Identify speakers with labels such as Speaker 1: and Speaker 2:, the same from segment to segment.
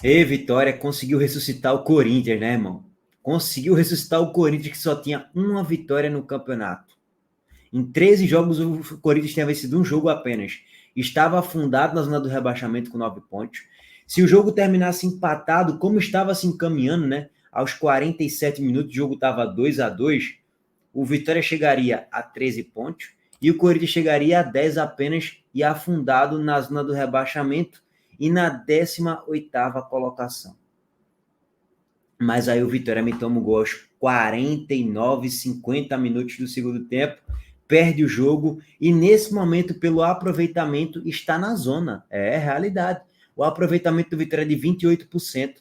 Speaker 1: E Vitória conseguiu ressuscitar o Corinthians, né, irmão? Conseguiu ressuscitar o Corinthians que só tinha uma vitória no campeonato. Em 13 jogos, o Corinthians tinha vencido um jogo apenas. Estava afundado na zona do rebaixamento com 9 pontos. Se o jogo terminasse empatado, como estava se encaminhando, né? Aos 47 minutos, o jogo estava 2-2. O Vitória chegaria a 13 pontos e o Corinthians chegaria a 10 apenas e afundado na zona do rebaixamento e na 18ª colocação. Mas aí o Vitória me toma o gol aos 49, 50 minutos do segundo tempo, perde o jogo e nesse momento, pelo aproveitamento, está na zona. É realidade. O aproveitamento do Vitória é de 28%.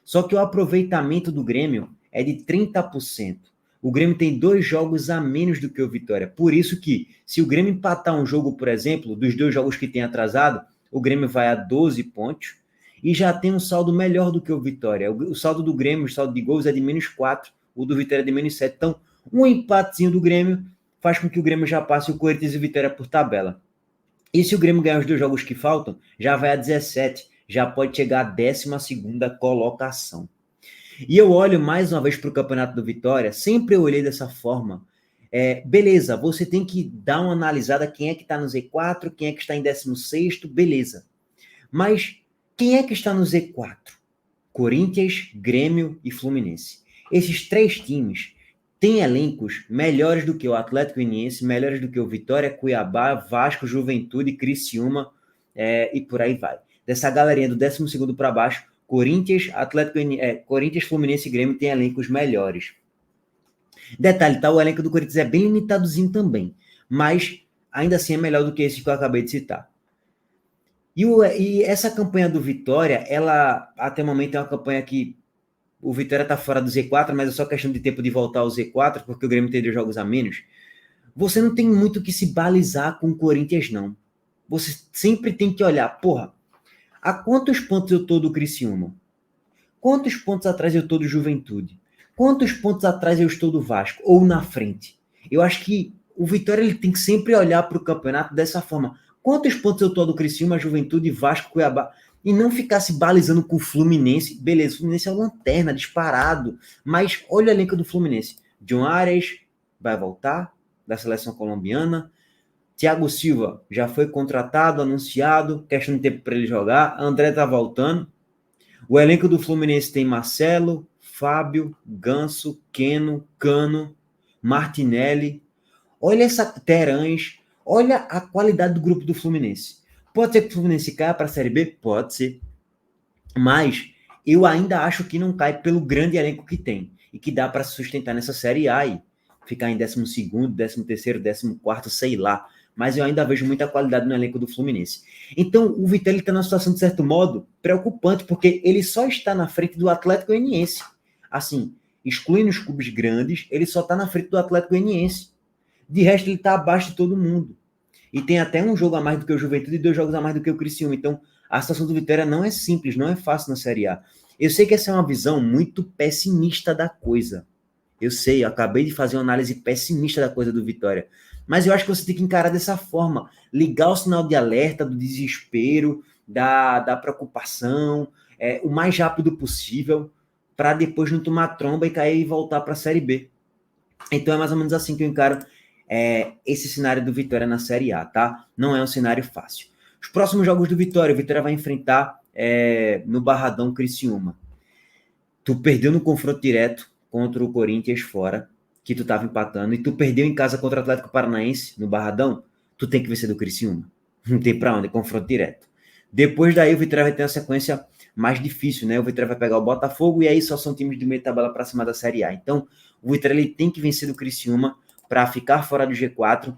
Speaker 1: Só que o aproveitamento do Grêmio é de 30%. O Grêmio tem 2 jogos a menos do que o Vitória. Por isso que, se o Grêmio empatar um jogo, por exemplo, dos 2 jogos que tem atrasado, o Grêmio vai a 12 pontos e já tem um saldo melhor do que o Vitória. O saldo do Grêmio, o saldo de gols é de -4, o do Vitória é de -7. Então, um empatezinho do Grêmio faz com que o Grêmio já passe o Corinthians e o Vitória por tabela. E se o Grêmio ganhar os 2 jogos que faltam, já vai a 17, já pode chegar à 12ª colocação. E eu olho mais uma vez para o campeonato do Vitória, sempre eu olhei dessa forma. Beleza, você tem que dar uma analisada quem é que está no Z4, quem é que está em 16º, beleza. Mas quem é que está no Z4? Corinthians, Grêmio e Fluminense. Esses 3 times têm elencos melhores do que o Atlético Goianiense, melhores do que o Vitória, Cuiabá, Vasco, Juventude, Criciúma e por aí vai. Dessa galerinha do 12º para baixo, Corinthians, Corinthians, Fluminense e Grêmio têm elencos melhores. Detalhe, tá? O elenco do Corinthians é bem limitadozinho também, mas ainda assim é melhor do que esse que eu acabei de citar. E essa campanha do Vitória, ela até o momento é uma campanha que o Vitória está fora do Z4, mas é só questão de tempo de voltar ao Z4, porque o Grêmio tem 2 jogos a menos. Você não tem muito que se balizar com o Corinthians, não. Você sempre tem que olhar, porra, a quantos pontos eu tô do Criciúma? Quantos pontos atrás eu tô do Juventude? Quantos pontos atrás eu estou do Vasco? Ou na frente? Eu acho que o Vitória ele tem que sempre olhar para o campeonato dessa forma. Quantos pontos eu tô do Criciúma, Juventude, Vasco, Cuiabá? E não ficar se balizando com o Fluminense. Beleza, o Fluminense é o lanterna, disparado. Mas olha o elenco do Fluminense. John Arias vai voltar da seleção colombiana. Thiago Silva já foi contratado, anunciado, questão de tempo para ele jogar. André tá voltando. O elenco do Fluminense tem Marcelo, Fábio, Ganso, Keno, Cano, Martinelli. Olha essa Terãs. Olha a qualidade do grupo do Fluminense. Pode ser que o Fluminense caia para a Série B? Pode ser. Mas eu ainda acho que não cai pelo grande elenco que tem. E que dá para se sustentar nessa Série A e ficar em 12º, 13º, 14º, sei lá. Mas eu ainda vejo muita qualidade no elenco do Fluminense. Então, o Vitória está numa situação, de certo modo, preocupante, porque ele só está na frente do Atlético Goianiense. Assim, excluindo os clubes grandes, ele só está na frente do Atlético Goianiense. De resto, ele está abaixo de todo mundo. E tem até um jogo a mais do que o Juventude e 2 jogos a mais do que o Criciúma. Então, a situação do Vitória não é simples, não é fácil na Série A. Eu sei que essa é uma visão muito pessimista da coisa. Eu sei, eu acabei de fazer uma análise pessimista da coisa do Vitória. Mas eu acho que você tem que encarar dessa forma. Ligar o sinal de alerta do desespero, da preocupação, o mais rápido possível, para depois não tomar tromba e cair e voltar para a Série B. Então é mais ou menos assim que eu encaro esse cenário do Vitória na Série A, tá? Não é um cenário fácil. Os próximos jogos do Vitória, o Vitória vai enfrentar no Barradão Criciúma. Tu perdeu no confronto direto contra o Corinthians fora, que tu tava empatando, e tu perdeu em casa contra o Atlético Paranaense, no Barradão, tu tem que vencer do Criciúma. Não tem pra onde, é confronto direto. Depois daí o Vitória vai ter uma sequência mais difícil, né? O Vitória vai pegar o Botafogo e aí só são times de meio tabela para cima da Série A. Então, o Vitória ele tem que vencer do Criciúma para ficar fora do G4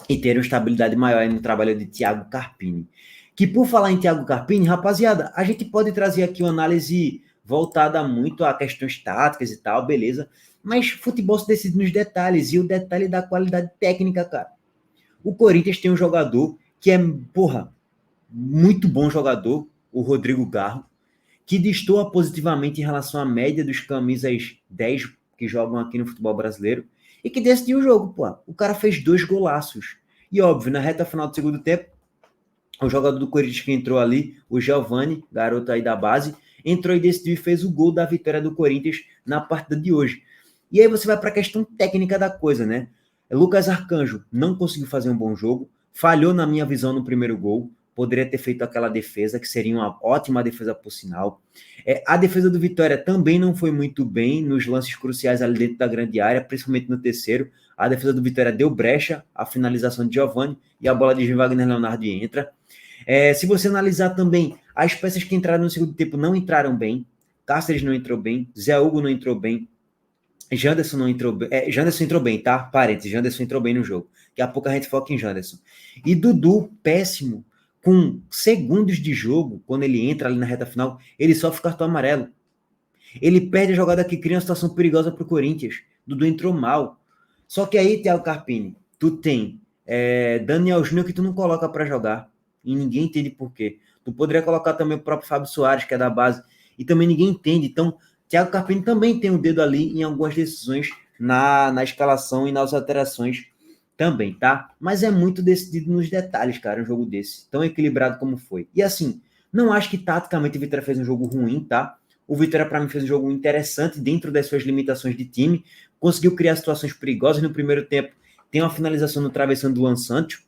Speaker 1: e ter uma estabilidade maior no trabalho de Thiago Carpini. Que por falar em Thiago Carpini, rapaziada, a gente pode trazer aqui uma análise voltada muito a questões táticas e tal, beleza? Mas futebol se decide nos detalhes, e o detalhe da qualidade técnica, cara. O Corinthians tem um jogador que é, porra, muito bom jogador, o Rodrigo Garro, que destoa positivamente em relação à média dos camisas 10 que jogam aqui no futebol brasileiro, e que decidiu o jogo, pô. O cara fez 2 golaços. E óbvio, na reta final do segundo tempo, O jogador do Corinthians que entrou ali, o Giovani, garoto aí da base, entrou e decidiu e fez o gol da vitória do Corinthians na partida de hoje. E aí você vai para a questão técnica da coisa, né? Lucas Arcanjo não conseguiu fazer um bom jogo, falhou na minha visão no primeiro gol, poderia ter feito aquela defesa, que seria uma ótima defesa por sinal. A defesa do Vitória também não foi muito bem nos lances cruciais ali dentro da grande área, principalmente no terceiro. A defesa do Vitória deu brecha, a finalização de Giovani e a bola de Wagner Leonardo entra. Se você analisar também, as peças que entraram no segundo tempo não entraram bem. Cáceres não entrou bem, Zé Hugo não entrou bem, Janderson não entrou bem. Janderson entrou bem, tá? Parênteses, Janderson entrou bem no jogo. Daqui a pouco a gente foca em Janderson. E Dudu, péssimo. Com segundos de jogo, quando ele entra ali na reta final, ele sofre cartão amarelo. Ele perde a jogada que cria uma situação perigosa pro Corinthians. Dudu entrou mal. Só que aí, Thiago Carpini, tu tem Daniel Júnior que tu não coloca para jogar. E ninguém entende por quê. Tu poderia colocar também o próprio Fábio Soares, que é da base. E também ninguém entende. Então, Thiago Carpini também tem um dedo ali em algumas decisões na escalação e nas alterações também, tá? Mas é muito decidido nos detalhes, cara, um jogo desse. Tão equilibrado como foi. E assim, não acho que taticamente o Vitória fez um jogo ruim, tá? O Vitória, para mim, fez um jogo interessante dentro das suas limitações de time. Conseguiu criar situações perigosas no primeiro tempo. Tem uma finalização no travessão do Luan Santos.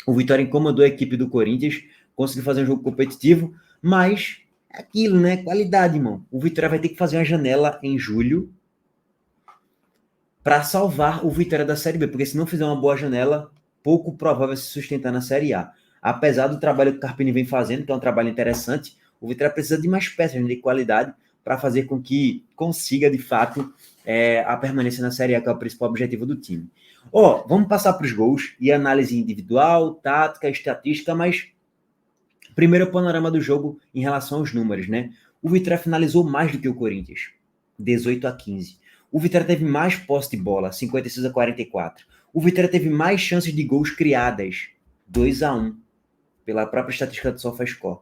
Speaker 1: O Vitória incomodou a equipe do Corinthians. Conseguiu fazer um jogo competitivo. Mas é aquilo, né? Qualidade, irmão. O Vitória vai ter que fazer uma janela em julho para salvar o Vitória da Série B. Porque se não fizer uma boa janela, pouco provável se sustentar na Série A. Apesar do trabalho que o Carpini vem fazendo, que é um trabalho interessante, o Vitória precisa de mais peças de qualidade para fazer com que consiga, de fato, a permanência na Série A, que é o principal objetivo do time. Vamos passar para os gols e análise individual, tática, estatística, mas primeiro o panorama do jogo em relação aos números, né? O Vitória finalizou mais do que o Corinthians, 18-15. O Vitória teve mais posse de bola, 56-44. O Vitória teve mais chances de gols criadas, 2-1, pela própria estatística do SofaScore.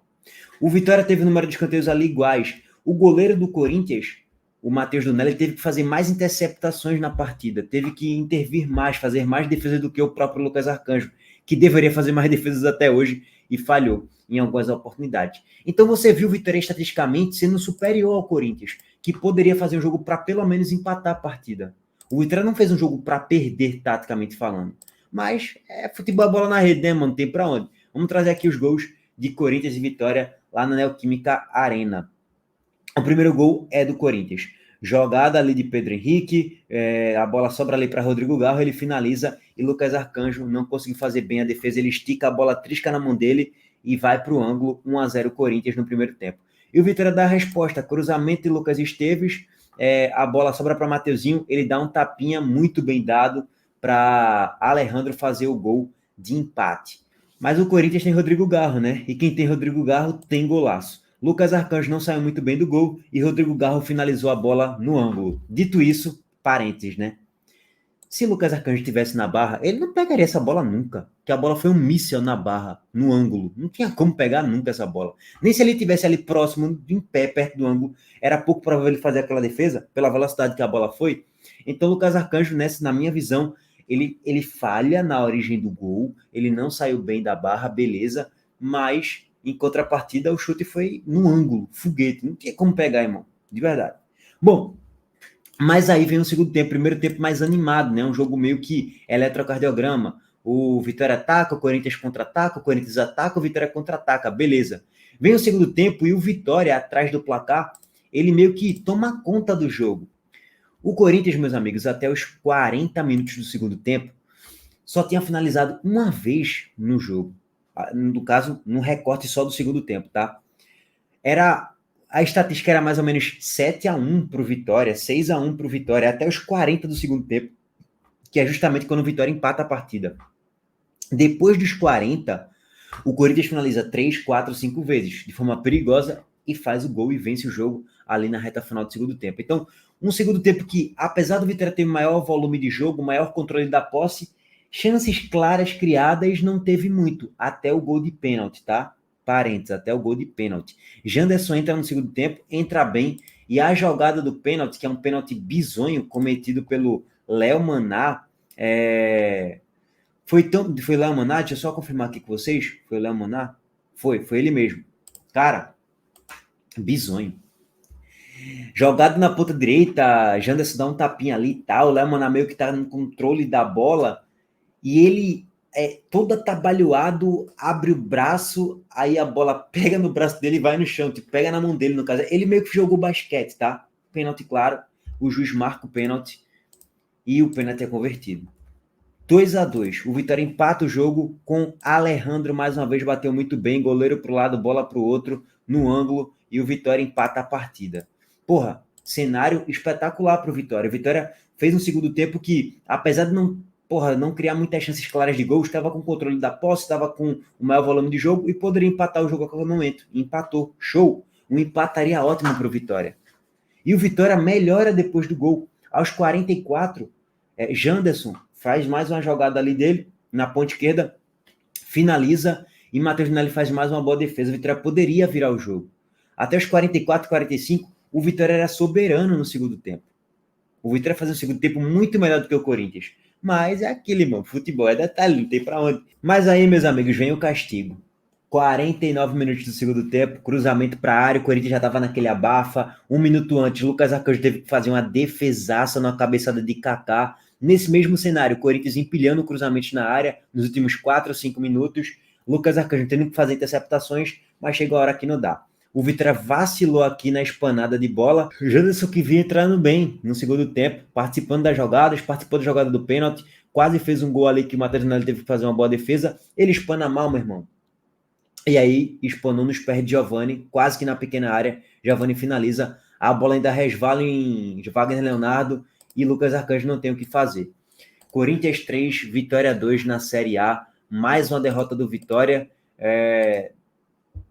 Speaker 1: O Vitória teve o número de escanteios ali iguais. O goleiro do Corinthians, o Matheus Donelli, teve que fazer mais interceptações na partida, teve que intervir mais, fazer mais defesa do que o próprio Lucas Arcanjo, que deveria fazer mais defesas até hoje e falhou em algumas oportunidades. Então você viu o Vitória estatisticamente sendo superior ao Corinthians, que poderia fazer um jogo para pelo menos empatar a partida. O Vitória não fez um jogo para perder, taticamente falando. Mas futebol, bola na rede, né, mano? Tem para onde? Vamos trazer aqui os gols de Corinthians e Vitória lá na Neoquímica Arena. O primeiro gol é do Corinthians. Jogada ali de Pedro Henrique, a bola sobra ali para Rodrigo Garro, ele finaliza e Lucas Arcanjo não conseguiu fazer bem a defesa, ele estica a bola, trisca na mão dele e vai para o ângulo, 1-0 Corinthians no primeiro tempo. E o Vitória dá a resposta, cruzamento de Lucas Esteves, a bola sobra para Mateuzinho, ele dá um tapinha muito bem dado para Alejandro fazer o gol de empate. Mas o Corinthians tem Rodrigo Garro, né? E quem tem Rodrigo Garro tem golaço. Lucas Arcanjo não saiu muito bem do gol e Rodrigo Garro finalizou a bola no ângulo. Dito isso, parênteses, né? Se Lucas Arcanjo estivesse na barra, ele não pegaria essa bola nunca. Porque a bola foi um míssil na barra, no ângulo. Não tinha como pegar nunca essa bola. Nem se ele estivesse ali próximo, em pé, perto do ângulo, era pouco provável ele fazer aquela defesa, pela velocidade que a bola foi. Então, Lucas Arcanjo, na minha visão, ele falha na origem do gol, ele não saiu bem da barra, beleza, mas em contrapartida o chute foi no ângulo, foguete, não tinha como pegar, irmão, de verdade. Bom, mas aí vem o segundo tempo, primeiro tempo mais animado, né? Um jogo meio que eletrocardiograma. O Vitória ataca, o Corinthians contra-ataca, o Corinthians ataca, o Vitória contra-ataca, beleza. Vem o segundo tempo e o Vitória, atrás do placar, ele meio que toma conta do jogo. O Corinthians, meus amigos, até os 40 minutos do segundo tempo, só tinha finalizado uma vez no jogo. No caso, num recorte só do segundo tempo, tá? A estatística era mais ou menos 7-1 para o Vitória, 6-1 para o Vitória, até os 40 do segundo tempo, que é justamente quando o Vitória empata a partida. Depois dos 40, o Corinthians finaliza 3, 4, 5 vezes, de forma perigosa, e faz o gol e vence o jogo ali na reta final do segundo tempo. Então, um segundo tempo que, apesar do Vitória ter maior volume de jogo, maior controle da posse, chances claras criadas não teve muito, até o gol de pênalti, tá? Parênteses, até o gol de pênalti. Janderson entra no segundo tempo, entra bem, e a jogada do pênalti, que é um pênalti bizonho cometido pelo Léo Maná, Foi Léo Maná? Deixa eu só confirmar aqui com vocês. Foi o Léo Maná? Foi ele mesmo. Cara, bizonho. Jogado na ponta direita, Janderson dá um tapinha ali e tal, o Léo Maná meio que tá no controle da bola, e ele todo atabalhoado, abre o braço, aí a bola pega no braço dele e vai no chão, tipo, pega na mão dele, no caso. Ele meio que jogou basquete, tá? Pênalti, claro. O juiz marca o pênalti e o pênalti é convertido. 2-2. O Vitória empata o jogo com Alejandro, mais uma vez, bateu muito bem, goleiro pro lado, bola pro outro, no ângulo, e o Vitória empata a partida. Porra, cenário espetacular pro Vitória. O Vitória fez um segundo tempo que, apesar de não criar muitas chances claras de gol, estava com o controle da posse, estava com o maior volume de jogo e poderia empatar o jogo a qualquer momento. Empatou. Show. Um empataria ótimo pro Vitória. E o Vitória melhora depois do gol. Aos 44, Janderson faz mais uma jogada ali dele, na ponta esquerda, finaliza, e Matheus Vinelli faz mais uma boa defesa. O Vitória poderia virar o jogo. Até os 44, 45, o Vitória era soberano no segundo tempo. O Vitória fazia um segundo tempo muito melhor do que o Corinthians. Mas é aquele, mano, futebol é detalhe, não tem pra onde. Mas aí, meus amigos, vem o castigo. 49 minutos do segundo tempo, cruzamento para a área, o Corinthians já estava naquele abafa. Um minuto antes, Lucas Arcanjo teve que fazer uma defesaça na cabeçada de Kaká. Nesse mesmo cenário, o Corinthians empilhando cruzamentos na área nos últimos 4 ou 5 minutos. Lucas Arcanjo tendo que fazer interceptações, mas chegou a hora que não dá. O Vitória vacilou aqui na espanada de bola. O Janderson que vinha entrando bem no segundo tempo, participando das jogadas, participou da jogada do pênalti, quase fez um gol ali que o Matheus Vinelli teve que fazer uma boa defesa. Ele espana mal, meu irmão. E aí, espanou nos pés de Giovani, quase que na pequena área. Giovani finaliza, a bola ainda resvala em Wagner Leonardo e Lucas Arcanjo não tem o que fazer. Corinthians 3, Vitória 2 na Série A. Mais uma derrota do Vitória.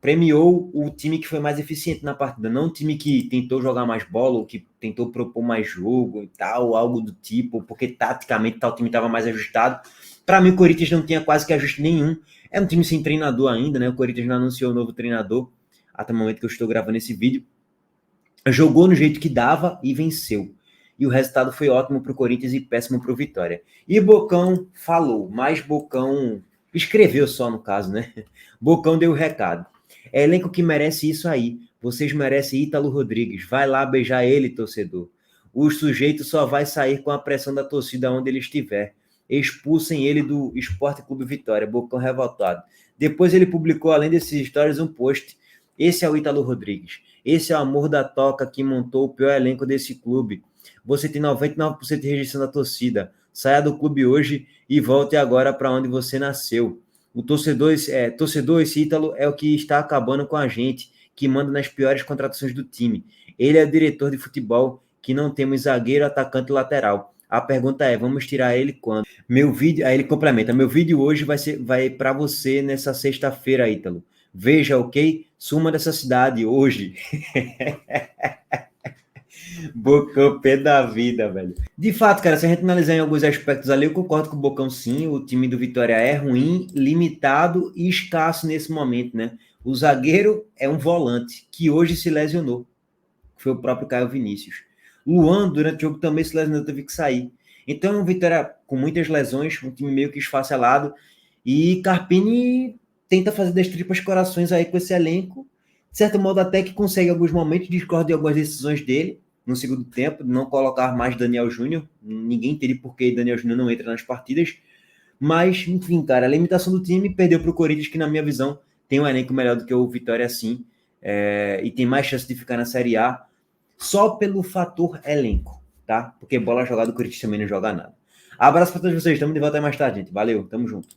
Speaker 1: Premiou o time que foi mais eficiente na partida, não o time que tentou jogar mais bola, ou que tentou propor mais jogo e tal, algo do tipo, porque taticamente tal time estava mais ajustado. Para mim, o Corinthians não tinha quase que ajuste nenhum. É um time sem treinador ainda, né? O Corinthians não anunciou o novo treinador até o momento que eu estou gravando esse vídeo. Jogou no jeito que dava e venceu. E o resultado foi ótimo para o Corinthians e péssimo para o Vitória. E Bocão falou, mas Bocão escreveu só no caso, né? Bocão deu o recado. É elenco que merece isso aí. Vocês merecem Ítalo Rodrigues. Vai lá beijar ele, torcedor. O sujeito só vai sair com a pressão da torcida onde ele estiver. Expulsem ele do Esporte Clube Vitória. Bocão revoltado. Depois ele publicou, além desses stories, um post. Esse é o Ítalo Rodrigues. Esse é o amor da toca que montou o pior elenco desse clube. Você tem 99% de rejeição da torcida. Saia do clube hoje e volte agora para onde você nasceu. O torcedor, esse Ítalo é o que está acabando com a gente, que manda nas piores contratações do time. Ele é o diretor de futebol, que não temos zagueiro, atacante e lateral. A pergunta é, vamos tirar ele quando? Meu vídeo, aí ele complementa, meu vídeo hoje vai para você nessa sexta-feira, Ítalo. Veja, ok? Suma dessa cidade hoje. Bocão pé da vida, velho. De fato, cara, se a gente analisar em alguns aspectos ali, eu concordo com o Bocão sim. O time do Vitória é ruim, limitado e escasso nesse momento, né? O zagueiro é um volante que hoje se lesionou. Foi o próprio Caio Vinícius. Luan, durante o jogo, também se lesionou, teve que sair. Então, o Vitória com muitas lesões, um time meio que esfacelado. E Carpini tenta fazer das tripas corações aí com esse elenco. De certo modo, até que consegue em alguns momentos, discorda de algumas decisões dele no segundo tempo, não colocar mais Daniel Júnior. Ninguém entende por que Daniel Júnior não entra nas partidas. Mas, enfim, cara, a limitação do time perdeu para o Corinthians, que na minha visão tem um elenco melhor do que o Vitória, sim. E tem mais chance de ficar na Série A só pelo fator elenco, tá? Porque bola jogada, o Corinthians também não joga nada. Abraço para todos vocês, estamos de volta mais tarde, gente. Valeu, tamo junto.